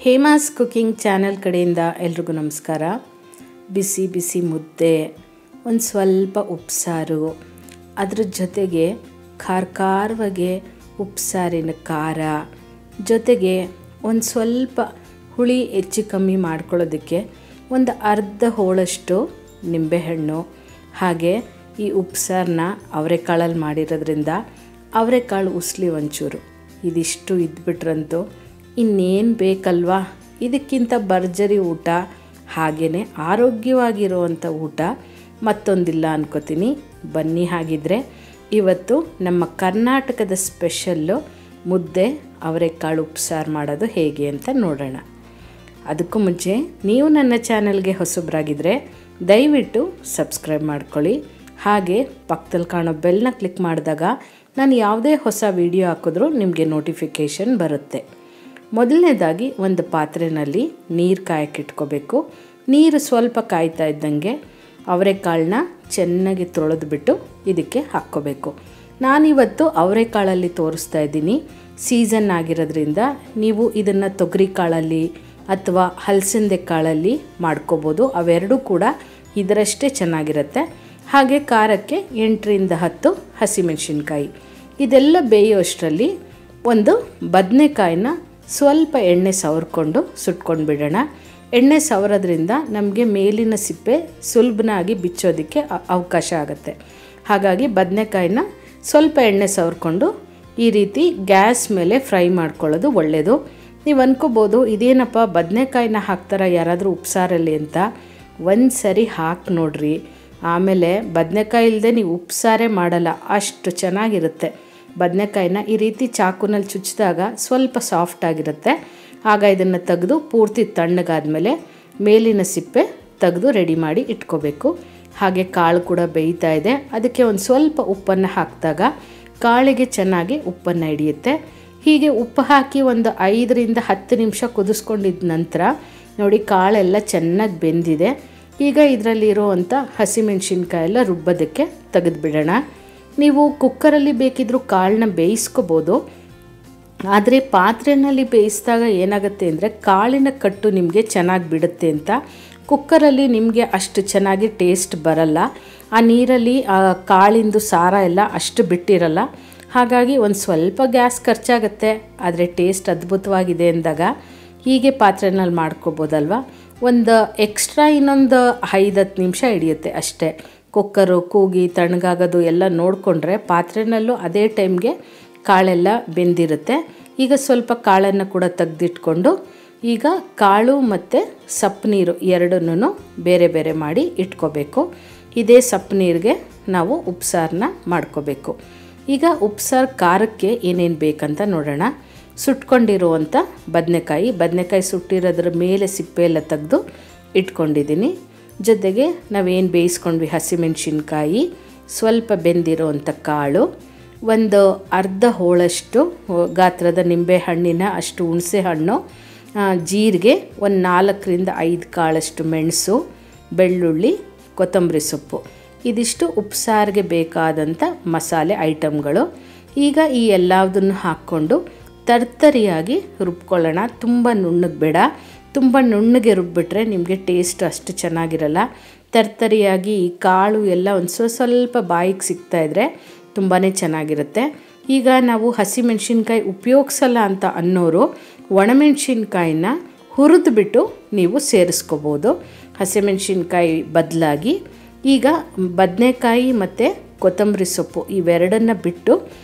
Hema's cooking channel ಕಡೆಯಿಂದ ಎಲ್ರಿಗೂ ನಮಸ್ಕಾರ. ಬಿಸಿ ಬಿಸಿ ಮುದ್ದೆ, ಒಂದು ಸ್ವಲ್ಪ ಉಪ್ಸಾರು, ಅದ್ರ ಜೊತೆಗೆ ಖಾರವಾಗಿ ಉಪ್ಸಾರಿನ ಖಾರ, ಜೊತೆಗೆ ಒಂದು ಸ್ವಲ್ಪ ಹುಳಿ ಹೆಚ್ಚು ಕಮ್ಮಿ ಮಾಡ್ಕೊಳ್ಳೋದಕ್ಕೆ ಒಂದು ಅರ್ಧ ಹೋಳಷ್ಟು ನಿಂಬೆಹಣ್ಣು, ಹಾಗೆ ಈ ಉಪ್ಸಾರನ್ನ ಅವರೆಕಾಳಲ್ಲಿ ಮಾಡಿರೋದ್ರಿಂದ ಅವರೆಕಾಳು ಉಸ್ಲಿ ಒಂಚೂರು, ಇದಿಷ್ಟು ಇದ್ಬಿಟ್ರಂತೂ ಇನ್ನೇನು ಬೇಕಲ್ವಾ. ಇದಕ್ಕಿಂತ ಭರ್ಜರಿ ಊಟ, ಹಾಗೆಯೇ ಆರೋಗ್ಯವಾಗಿರುವಂಥ ಊಟ ಮತ್ತೊಂದಿಲ್ಲ ಅನ್ಕೋತೀನಿ. ಬನ್ನಿ ಹಾಗಿದ್ರೆ ಇವತ್ತು ನಮ್ಮ ಕರ್ನಾಟಕದ ಸ್ಪೆಷಲ್ಲು ಮುದ್ದೆ ಅವರೆಕಾಳು ಉಪ್ಸಾರು ಮಾಡೋದು ಹೇಗೆ ಅಂತ ನೋಡೋಣ. ಅದಕ್ಕೂ ಮುಂಚೆ ನೀವು ನನ್ನ ಚಾನಲ್ಗೆ ಹೊಸಬರಾಗಿದ್ದರೆ ದಯವಿಟ್ಟು ಸಬ್ಸ್ಕ್ರೈಬ್ ಮಾಡ್ಕೊಳ್ಳಿ, ಹಾಗೆ ಪಕ್ಕದಲ್ಲಿ ಕಾಣೋ ಬೆಲ್ನ ಕ್ಲಿಕ್ ಮಾಡಿದಾಗ ನಾನು ಯಾವುದೇ ಹೊಸ ವಿಡಿಯೋ ಹಾಕಿದ್ರೂ ನಿಮಗೆ ನೋಟಿಫಿಕೇಷನ್ ಬರುತ್ತೆ. ಮೊದಲನೇದಾಗಿ ಒಂದು ಪಾತ್ರೆಯಲ್ಲಿ ನೀರು ಕಾಯಕ್ಕಿಟ್ಕೋಬೇಕು. ನೀರು ಸ್ವಲ್ಪ ಕಾಯ್ತಾ ಇದ್ದಂಗೆ ಅವರೆಕಾಳನ್ನ ಚೆನ್ನಾಗಿ ತೊಳೆದ್ಬಿಟ್ಟು ಇದಕ್ಕೆ ಹಾಕ್ಕೋಬೇಕು. ನಾನಿವತ್ತು ಅವರೆಕಾಳಲ್ಲಿ ತೋರಿಸ್ತಾ ಇದ್ದೀನಿ. ಸೀಸನ್ ಆಗಿರೋದ್ರಿಂದ ನೀವು ಇದನ್ನು ತೊಗರಿ ಕಾಳಲ್ಲಿ ಅಥವಾ ಹಲಸಂದೆ ಕಾಳಲ್ಲಿ ಮಾಡ್ಕೋಬೋದು. ಅವೆರಡೂ ಕೂಡ ಇದರಷ್ಟೇ ಚೆನ್ನಾಗಿರುತ್ತೆ. ಹಾಗೆ ಖಾರಕ್ಕೆ 8ರಿಂದ 10 ಹಸಿಮೆಣಸಿನ್ಕಾಯಿ. ಇದೆಲ್ಲ ಬೇಯೋಷ್ಟರಲ್ಲಿ ಒಂದು ಬದನೆಕಾಯಿನ ಸ್ವಲ್ಪ ಎಣ್ಣೆ ಸವರ್ಕೊಂಡು ಸುಟ್ಕೊಂಡು ಬಿಡೋಣ. ಎಣ್ಣೆ ಸವರೋದ್ರಿಂದ ನಮಗೆ ಮೇಲಿನ ಸಿಪ್ಪೆ ಸುಲಭನಾಗಿ ಬಿಚ್ಚೋದಕ್ಕೆ ಅವಕಾಶ ಆಗುತ್ತೆ. ಹಾಗಾಗಿ ಬದನೆಕಾಯಿನ ಸ್ವಲ್ಪ ಎಣ್ಣೆ ಸವರ್ಕೊಂಡು ಈ ರೀತಿ ಗ್ಯಾಸ್ ಮೇಲೆ ಫ್ರೈ ಮಾಡ್ಕೊಳ್ಳೋದು ಒಳ್ಳೆಯದು. ನೀವು ಅಂದ್ಕೋಬೋದು ಇದೇನಪ್ಪ ಬದನೆಕಾಯಿನ ಹಾಕ್ತಾರ ಯಾರಾದರೂ ಉಪ್ಸಾರಲ್ಲಿ ಅಂತ. ಒಂದು ಸರಿ ಹಾಕಿ ನೋಡ್ರಿ, ಆಮೇಲೆ ಬದನೆಕಾಯಿ ಇಲ್ಲದೆ ನೀವು ಉಪ್ಸಾರೇ ಮಾಡಲ್ಲ, ಅಷ್ಟು ಚೆನ್ನಾಗಿರುತ್ತೆ. ಬದನೆಕಾಯಿನ ಈ ರೀತಿ ಚಾಕುನಲ್ಲಿ ಚುಚ್ಚಿದಾಗ ಸ್ವಲ್ಪ ಸಾಫ್ಟ್ ಆಗಿರುತ್ತೆ. ಆಗ ಇದನ್ನು ತೆಗೆದು ಪೂರ್ತಿ ತಣ್ಣಗಾದ್ಮೇಲೆ ಮೇಲಿನ ಸಿಪ್ಪೆ ತೆಗೆದು ರೆಡಿ ಮಾಡಿ ಇಟ್ಕೋಬೇಕು. ಹಾಗೆ ಕಾಳು ಕೂಡ ಬೇಯ್ತಾ ಇದೆ. ಅದಕ್ಕೆ ಒಂದು ಸ್ವಲ್ಪ ಉಪ್ಪನ್ನು ಹಾಕಿದಾಗ ಕಾಳಿಗೆ ಚೆನ್ನಾಗಿ ಉಪ್ಪನ್ನು ಹಿಡಿಯುತ್ತೆ. ಹೀಗೆ ಉಪ್ಪು ಹಾಕಿ ಒಂದು 5ರಿಂದ 10 ನಿಮಿಷ ಕುದಿಸ್ಕೊಂಡಿದ್ದ ನಂತರ ನೋಡಿ ಕಾಳೆಲ್ಲ ಚೆನ್ನಾಗಿ ಬೆಂದಿದೆ. ಈಗ ಇದರಲ್ಲಿರೋವಂಥ ಹಸಿಮೆಣಸಿನ್ಕಾಯಿ ಎಲ್ಲ ರುಬ್ಬೋದಕ್ಕೆ ತೆಗೆದುಬಿಡೋಣ. ನೀವು ಕುಕ್ಕರಲ್ಲಿ ಬೇಕಿದ್ದರೂ ಕಾಳನ್ನ ಬೇಯಿಸ್ಕೋಬೋದು, ಆದರೆ ಪಾತ್ರೆಯಲ್ಲಿ ಬೇಯಿಸಿದಾಗ ಏನಾಗುತ್ತೆ ಅಂದರೆ ಕಾಳಿನ ಕಟ್ಟು ನಿಮಗೆ ಚೆನ್ನಾಗಿ ಬಿಡುತ್ತೆ ಅಂತ. ಕುಕ್ಕರಲ್ಲಿ ನಿಮಗೆ ಅಷ್ಟು ಚೆನ್ನಾಗಿ ಟೇಸ್ಟ್ ಬರಲ್ಲ. ಆ ನೀರಲ್ಲಿ ಆ ಕಾಳಿಂದು ಸಾರ ಎಲ್ಲ ಅಷ್ಟು ಬಿಟ್ಟಿರಲ್ಲ. ಹಾಗಾಗಿ ಒಂದು ಸ್ವಲ್ಪ ಗ್ಯಾಸ್ ಖರ್ಚಾಗುತ್ತೆ, ಆದರೆ ಟೇಸ್ಟ್ ಅದ್ಭುತವಾಗಿದೆ ಅಂದಾಗ ಹೀಗೆ ಪಾತ್ರೆಯಲ್ಲಿ ಮಾಡ್ಕೋಬೋದಲ್ವ. ಒಂದು ಎಕ್ಸ್ಟ್ರಾ ಇನ್ನೊಂದು 5-10 ನಿಮಿಷ ಹಿಡಿಯುತ್ತೆ ಅಷ್ಟೇ. ಕುಕ್ಕರು ಕೂಗಿ ತಣ್ಣಗಾಗೋದು ಎಲ್ಲ ನೋಡಿಕೊಂಡ್ರೆ ಪಾತ್ರೆಯಲ್ಲೂ ಅದೇ ಟೈಮ್ಗೆ ಕಾಳೆಲ್ಲ ಬೆಂದಿರುತ್ತೆ. ಈಗ ಸ್ವಲ್ಪ ಕಾಳನ್ನು ಕೂಡ ತೆಗೆದಿಟ್ಕೊಂಡು ಈಗ ಕಾಳು ಮತ್ತು ಸಪ್ಪು ನೀರು ಎರಡನ್ನೂ ಬೇರೆ ಬೇರೆ ಮಾಡಿ ಇಟ್ಕೋಬೇಕು. ಇದೇ ಸಪ್ಪು ನೀರಿಗೆ ನಾವು ಉಪ್ಸಾರನ್ನ ಮಾಡ್ಕೋಬೇಕು. ಈಗ ಉಪ್ಸಾರು ಖಾರಕ್ಕೆ ಏನೇನು ಬೇಕಂತ ನೋಡೋಣ. ಸುಟ್ಕೊಂಡಿರುವಂಥ ಬದನೆಕಾಯಿ ಸುಟ್ಟಿರೋದ್ರ ಮೇಲೆ ಸಿಪ್ಪೆ ಎಲ್ಲ ತೆಗೆದು ಇಟ್ಕೊಂಡಿದ್ದೀನಿ. ಜೊತೆಗೆ ನಾವೇನು ಬೇಯಿಸ್ಕೊಂಡ್ವಿ ಹಸಿಮೆಣಸಿನ್ಕಾಯಿ, ಸ್ವಲ್ಪ ಬೆಂದಿರೋವಂಥ ಕಾಳು, ಒಂದು ಅರ್ಧ ಹೋಳಷ್ಟು ಗಾತ್ರದ ನಿಂಬೆ ಹಣ್ಣಿನ ಅಷ್ಟು ಹುಣಸೆ ಹಣ್ಣು, ಜೀರಿಗೆ, ಒಂದು 4ರಿಂದ 5 ಕಾಳಷ್ಟು ಮೆಣಸು, ಬೆಳ್ಳುಳ್ಳಿ, ಕೊತ್ತಂಬರಿ ಸೊಪ್ಪು. ಇದಿಷ್ಟು ಉಪ್ಸಾರಿಗೆ ಬೇಕಾದಂಥ ಮಸಾಲೆ ಐಟಮ್ಗಳು. ಈಗ ಈ ಎಲ್ಲದನ್ನು ಹಾಕ್ಕೊಂಡು ತರ್ತರಿಯಾಗಿ ರುಬ್ಕೊಳ್ಳೋಣ. ತುಂಬ ನುಣ್ಣಗೆ ಬೇಡ, ತುಂಬ ನುಣ್ಣಗೆ ರುಬ್ಬಿಟ್ರೆ ನಿಮಗೆ ಟೇಸ್ಟ್ ಅಷ್ಟು ಚೆನ್ನಾಗಿರಲ್ಲ. ತರ್ತರಿಯಾಗಿ ಈ ಕಾಳು ಎಲ್ಲ ಒಂದು ಸ್ವಲ್ಪ ಬಾಯಿಗೆ ಸಿಗ್ತಾಯಿದ್ರೆ ತುಂಬಾ ಚೆನ್ನಾಗಿರುತ್ತೆ. ಈಗ ನಾವು ಹಸಿಮೆಣಸಿನ್ಕಾಯಿ ಉಪಯೋಗಿಸಲ್ಲ ಅಂತ ಅನ್ನೋರು ಒಣಮೆಣಸಿನ್ಕಾಯಿನ ಹುರಿದ್ಬಿಟ್ಟು ನೀವು ಸೇರಿಸ್ಕೋಬೋದು ಹಸಿಮೆಣಸಿನ್ಕಾಯಿ ಬದಲಾಗಿ. ಈಗ ಬದನೆಕಾಯಿ ಮತ್ತು ಕೊತ್ತಂಬರಿ ಸೊಪ್ಪು ಇವೆರಡನ್ನು ಬಿಟ್ಟು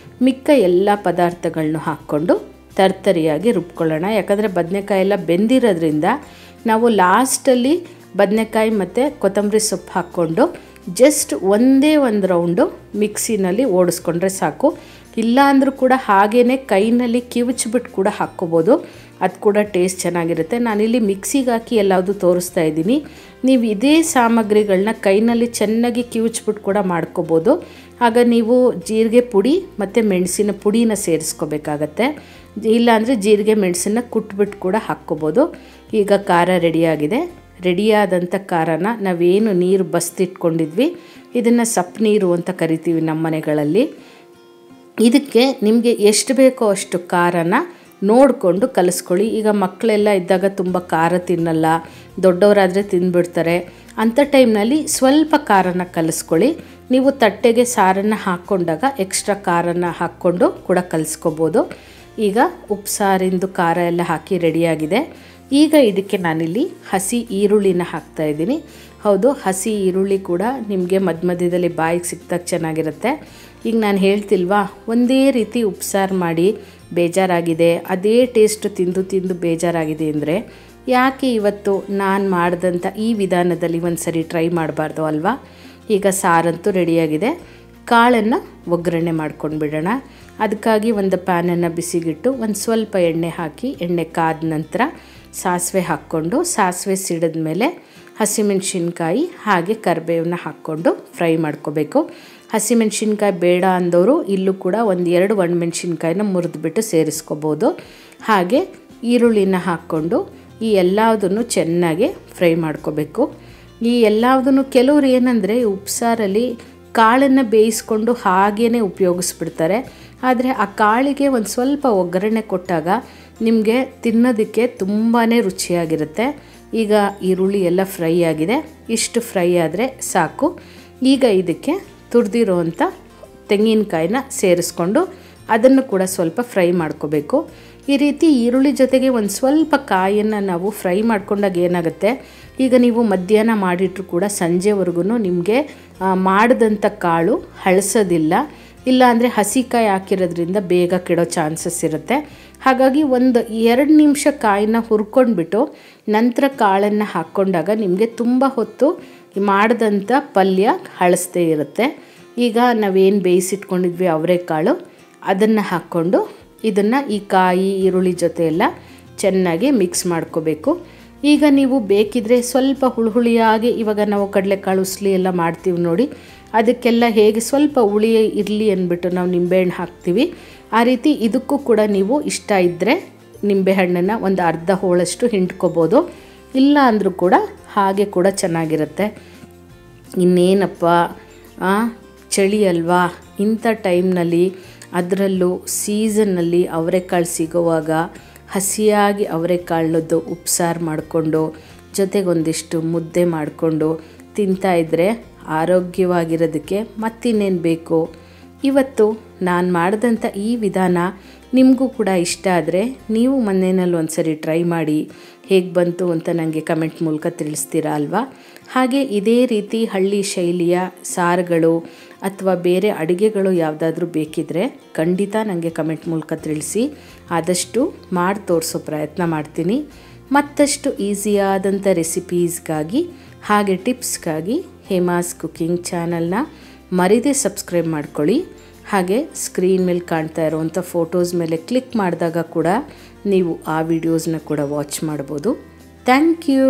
ಮಿಕ್ಕ ಎಲ್ಲ ಪದಾರ್ಥಗಳನ್ನೂ ಹಾಕ್ಕೊಂಡು ತರ್ತರಿಯಾಗಿ ರುಬ್ಕೊಳ್ಳೋಣ. ಯಾಕಂದರೆ ಬದನೆಕಾಯಿ ಎಲ್ಲ ಬೆಂದಿರೋದ್ರಿಂದ ನಾವು ಲಾಸ್ಟಲ್ಲಿ ಬದನೆಕಾಯಿ ಮತ್ತು ಕೊತ್ತಂಬರಿ ಸೊಪ್ಪು ಹಾಕ್ಕೊಂಡು ಜಸ್ಟ್ ಒಂದೇ ಒಂದು ರೌಂಡು ಮಿಕ್ಸಿನಲ್ಲಿ ಓಡಿಸ್ಕೊಂಡ್ರೆ ಸಾಕು. ಇಲ್ಲ ಅಂದರೂ ಕೂಡ ಹಾಗೇ ಕೈನಲ್ಲಿ ಕಿವುಚ್ಬಿಟ್ಟು ಕೂಡ ಹಾಕ್ಕೋಬೋದು, ಅದು ಕೂಡ ಟೇಸ್ಟ್ ಚೆನ್ನಾಗಿರುತ್ತೆ. ನಾನಿಲ್ಲಿ ಮಿಕ್ಸಿಗೆ ಹಾಕಿ ಎಲ್ಲವುದು ತೋರಿಸ್ತಾ ಇದ್ದೀನಿ. ನೀವು ಇದೇ ಸಾಮಗ್ರಿಗಳನ್ನ ಕೈನಲ್ಲಿ ಚೆನ್ನಾಗಿ ಕಿವುಚ್ಬಿಟ್ಟು ಕೂಡ ಮಾಡ್ಕೋಬೋದು. ಆಗ ನೀವು ಜೀರಿಗೆ ಪುಡಿ ಮತ್ತು ಮೆಣಸಿನ ಪುಡಿನ ಸೇರಿಸ್ಕೋಬೇಕಾಗತ್ತೆ. ಇಲ್ಲಾಂದರೆ ಜೀರಿಗೆ ಮೆಣಸನ್ನ ಕುಟ್ಬಿಟ್ಟು ಕೂಡ ಹಾಕ್ಕೋಬೋದು. ಈಗ ಖಾರ ರೆಡಿಯಾಗಿದೆ. ರೆಡಿಯಾದಂಥ ಖಾರನ ನಾವೇನು ನೀರು ಬಸ್ತಿಟ್ಕೊಂಡಿದ್ವಿ, ಇದನ್ನು ಸಪ್ಪು ನೀರು ಅಂತ ಕರಿತೀವಿ ನಮ್ಮ ಮನೆಗಳಲ್ಲಿ. ಇದಕ್ಕೆ ನಿಮಗೆ ಎಷ್ಟು ಬೇಕೋ ಅಷ್ಟು ಖಾರನ ನೋಡಿಕೊಂಡು ಕಲಿಸ್ಕೊಳ್ಳಿ. ಈಗ ಮಕ್ಕಳೆಲ್ಲ ಇದ್ದಾಗ ತುಂಬ ಖಾರ ತಿನ್ನಲ್ಲ, ದೊಡ್ಡವರಾದರೆ ತಿಂದುಬಿಡ್ತಾರೆ. ಅಂಥ ಟೈಮ್ನಲ್ಲಿ ಸ್ವಲ್ಪ ಖಾರನ ಕಲಿಸ್ಕೊಳ್ಳಿ. ನೀವು ತಟ್ಟೆಗೆ ಸಾರನ್ನು ಹಾಕ್ಕೊಂಡಾಗ ಎಕ್ಸ್ಟ್ರಾ ಖಾರನ ಹಾಕ್ಕೊಂಡು ಕೂಡ ಕಲಿಸ್ಕೋಬೋದು. ಈಗ ಉಪ್ಸಾರಿಂದು ಖಾರ ಎಲ್ಲ ಹಾಕಿ ರೆಡಿಯಾಗಿದೆ. ಈಗ ಇದಕ್ಕೆ ನಾನಿಲ್ಲಿ ಹಸಿ ಈರುಳ್ಳಿನ ಹಾಕ್ತಾಯಿದ್ದೀನಿ. ಹೌದು, ಹಸಿ ಈರುಳ್ಳಿ ಕೂಡ ನಿಮಗೆ ಮಧ್ಯದಲ್ಲಿ ಬಾಯಿಗೆ ಸಿಕ್ತಾಗ ಚೆನ್ನಾಗಿರುತ್ತೆ. ಈಗ ನಾನು ಹೇಳ್ತಿಲ್ವಾ, ಒಂದೇ ರೀತಿ ಉಪ್ಸಾರು ಮಾಡಿ ಬೇಜಾರಾಗಿದೆ, ಅದೇ ಟೇಸ್ಟ್ ತಿಂದು ತಿಂದು ಬೇಜಾರಾಗಿದೆ ಅಂದರೆ ಯಾಕೆ ಇವತ್ತು ನಾನು ಮಾಡಿದಂಥ ಈ ವಿಧಾನದಲ್ಲಿ ಒಂದು ಸರಿ ಟ್ರೈ ಮಾಡಬಾರ್ದು ಅಲ್ವಾ? ಈಗ ಸಾರಂತೂ ರೆಡಿಯಾಗಿದೆ. ಕಾಳನ್ನು ಒಗ್ಗರಣೆ ಮಾಡ್ಕೊಂಡು ಬಿಡೋಣ. ಅದಕ್ಕಾಗಿ ಒಂದು ಪ್ಯಾನನ್ನು ಬಿಸಿಗಿಟ್ಟು ಒಂದು ಸ್ವಲ್ಪ ಎಣ್ಣೆ ಹಾಕಿ, ಎಣ್ಣೆ ಕಾದ ನಂತರ ಸಾಸಿವೆ ಹಾಕ್ಕೊಂಡು, ಸಾಸಿವೆ ಸಿಡಿದ ಮೇಲೆ ಹಸಿಮೆಣ್ಸಿನ್ಕಾಯಿ ಹಾಗೆ ಕರಿಬೇವನ್ನ ಹಾಕ್ಕೊಂಡು ಫ್ರೈ ಮಾಡ್ಕೋಬೇಕು. ಹಸಿಮೆಣ್ಸಿನ್ಕಾಯಿ ಬೇಡ ಅಂದವರು ಇಲ್ಲೂ ಕೂಡ ಒಂದು 2 ಒಣಮೆಣ್ಸಿನ್ಕಾಯಿನ ಮುರಿದ್ಬಿಟ್ಟು ಸೇರಿಸ್ಕೋಬೋದು. ಹಾಗೆ ಈರುಳ್ಳಿನ ಹಾಕ್ಕೊಂಡು ಈ ಎಲ್ಲದನ್ನು ಚೆನ್ನಾಗಿ ಫ್ರೈ ಮಾಡ್ಕೋಬೇಕು. ಈ ಎಲ್ಲದನ್ನು ಕೆಲವರು ಏನಂದರೆ ಉಪ್ಸಾರಲ್ಲಿ ಕಾಳನ್ನು ಬೇಯಿಸ್ಕೊಂಡು ಹಾಗೇ ಉಪಯೋಗಿಸ್ಬಿಡ್ತಾರೆ. ಆದರೆ ಆ ಕಾಳಿಗೆ ಒಂದು ಸ್ವಲ್ಪ ಒಗ್ಗರಣೆ ಕೊಟ್ಟಾಗ ನಿಮಗೆ ತಿನ್ನೋದಕ್ಕೆ ತುಂಬಾ ರುಚಿಯಾಗಿರುತ್ತೆ. ಈಗ ಈರುಳ್ಳಿ ಎಲ್ಲ ಫ್ರೈ ಆಗಿದೆ. ಇಷ್ಟು ಫ್ರೈ ಆದರೆ ಸಾಕು. ಈಗ ಇದಕ್ಕೆ ತುರಿದಿರೋವಂಥ ತೆಂಗಿನಕಾಯಿನ ಸೇರಿಸ್ಕೊಂಡು ಅದನ್ನು ಕೂಡ ಸ್ವಲ್ಪ ಫ್ರೈ ಮಾಡ್ಕೋಬೇಕು. ಈ ರೀತಿ ಈರುಳ್ಳಿ ಜೊತೆಗೆ ಒಂದು ಸ್ವಲ್ಪ ಕಾಯನ್ನು ನಾವು ಫ್ರೈ ಮಾಡ್ಕೊಂಡಾಗ ಏನಾಗುತ್ತೆ, ಈಗ ನೀವು ಮಧ್ಯಾಹ್ನ ಮಾಡಿಟ್ರೂ ಕೂಡ ಸಂಜೆವರೆಗೂ ನಿಮಗೆ ಮಾಡಿದಂಥ ಕಾಳು ಹಳಸೋದಿಲ್ಲ. ಇಲ್ಲ ಅಂದರೆ ಹಸಿಕಾಯಿ ಹಾಕಿರೋದ್ರಿಂದ ಬೇಗ ಕೆಡೋ ಚಾನ್ಸಸ್ ಇರುತ್ತೆ. ಹಾಗಾಗಿ ಒಂದು 2 ನಿಮಿಷ ಕಾಯಿನ ಹುರ್ಕೊಂಡ್ಬಿಟ್ಟು ನಂತರ ಕಾಳನ್ನು ಹಾಕ್ಕೊಂಡಾಗ ನಿಮಗೆ ತುಂಬ ಹೊತ್ತು ಮಾಡಿದಂಥ ಪಲ್ಯ ಹಳಸದೇ ಇರುತ್ತೆ. ಈಗ ನಾವೇನು ಬೇಯಿಸಿಟ್ಕೊಂಡಿದ್ವಿ ಅವರೆಕಾಳು, ಅದನ್ನು ಹಾಕ್ಕೊಂಡು ಇದನ್ನು ಈ ಕಾಯಿ ಈರುಳ್ಳಿ ಜೊತೆ ಎಲ್ಲ ಚೆನ್ನಾಗಿ ಮಿಕ್ಸ್ ಮಾಡ್ಕೋಬೇಕು. ಈಗ ನೀವು ಬೇಕಿದ್ರೆ ಸ್ವಲ್ಪ ಹುಳಿಯಾಗಿ, ಇವಾಗ ನಾವು ಕಡಲೆಕಾಳು ಉಸ್ಲಿ ಎಲ್ಲ ಮಾಡ್ತೀವಿ ನೋಡಿ, ಅದಕ್ಕೆಲ್ಲ ಹೇಗೆ ಸ್ವಲ್ಪ ಹುಳಿ ಇರಲಿ ಅಂದ್ಬಿಟ್ಟು ನಾವು ನಿಂಬೆಹಣ್ಣು ಹಾಕ್ತೀವಿ, ಆ ರೀತಿ ಇದಕ್ಕೂ ಕೂಡ ನೀವು ಇಷ್ಟ ಇದ್ದರೆ ನಿಂಬೆಹಣ್ಣನ್ನು ಒಂದು ಅರ್ಧ ಹೋಳಷ್ಟು ಹಿಂಡ್ಕೋಬೋದು. ಇಲ್ಲ ಅಂದರೂ ಕೂಡ ಹಾಗೆ ಕೂಡ ಚೆನ್ನಾಗಿರುತ್ತೆ. ಇನ್ನೇನಪ್ಪ, ಚಳಿ ಅಲ್ವಾ, ಇಂಥ ಟೈಮ್ನಲ್ಲಿ ಅದರಲ್ಲೂ ಸೀಸನ್ನಲ್ಲಿ ಅವರೆಕಾಳು ಸಿಗೋವಾಗ ಹಸಿಯಾಗಿ ಅವರೆಕಾಳದ್ದು ಉಪ್ಸಾರು ಮಾಡಿಕೊಂಡು ಜೊತೆಗೊಂದಿಷ್ಟು ಮುದ್ದೆ ಮಾಡಿಕೊಂಡು ತಿಂತಾಯಿದ್ರೆ ಆರೋಗ್ಯವಾಗಿರೋದಕ್ಕೆ ಮತ್ತಿನ್ನೇನು ಬೇಕು. ಇವತ್ತು ನಾನು ಮಾಡಿದಂಥ ಈ ವಿಧಾನ ನಿಮಗೂ ಕೂಡ ಇಷ್ಟ ಆದರೆ ನೀವು ಮನೆಯಲ್ಲಿ ಒಂದು ಸರಿ ಟ್ರೈ ಮಾಡಿ ಹೇಗೆ ಬಂತು ಅಂತ ನನಗೆ ಕಮೆಂಟ್ ಮೂಲಕ ತಿಳಿಸ್ತೀರಾ ಅಲ್ವಾ? ಹಾಗೆ ಇದೇ ರೀತಿ ಹಳ್ಳಿ ಶೈಲಿಯ ಸಾರುಗಳು ಅಥವಾ ಬೇರೆ ಅಡುಗೆಗಳು ಯಾವುದಾದ್ರೂ ಬೇಕಿದ್ದರೆ ಖಂಡಿತ ನನಗೆ ಕಮೆಂಟ್ ಮೂಲಕ ತಿಳಿಸಿ. ಆದಷ್ಟು ಮಾಡಿ ತೋರಿಸೋ ಪ್ರಯತ್ನ ಮಾಡ್ತೀನಿ. ಮತ್ತಷ್ಟು ಈಸಿಯಾದಂಥ ರೆಸಿಪೀಸ್ಗಾಗಿ ಹಾಗೆ ಟಿಪ್ಸ್ಗಾಗಿ ಹೇಮಾಸ್ ಕುಕಿಂಗ್ ಚಾನಲ್ನ ಮರಿದೇ ಸಬ್ಸ್ಕ್ರೈಬ್ ಮಾಡ್ಕೊಳ್ಳಿ. ಹಾಗೆ ಸ್ಕ್ರೀನ್ ಮೇಲೆ ಕಾಣ್ತಾ ಇರೋವಂಥ ಫೋಟೋಸ್ ಮೇಲೆ ಕ್ಲಿಕ್ ಮಾಡಿದಾಗ ಕೂಡ ನೀವು ಆ ವಿಡಿಯೋಸ್ನ ಕೂಡ ವಾಚ್ ಮಾಡ್ಬೋದು. Thank you.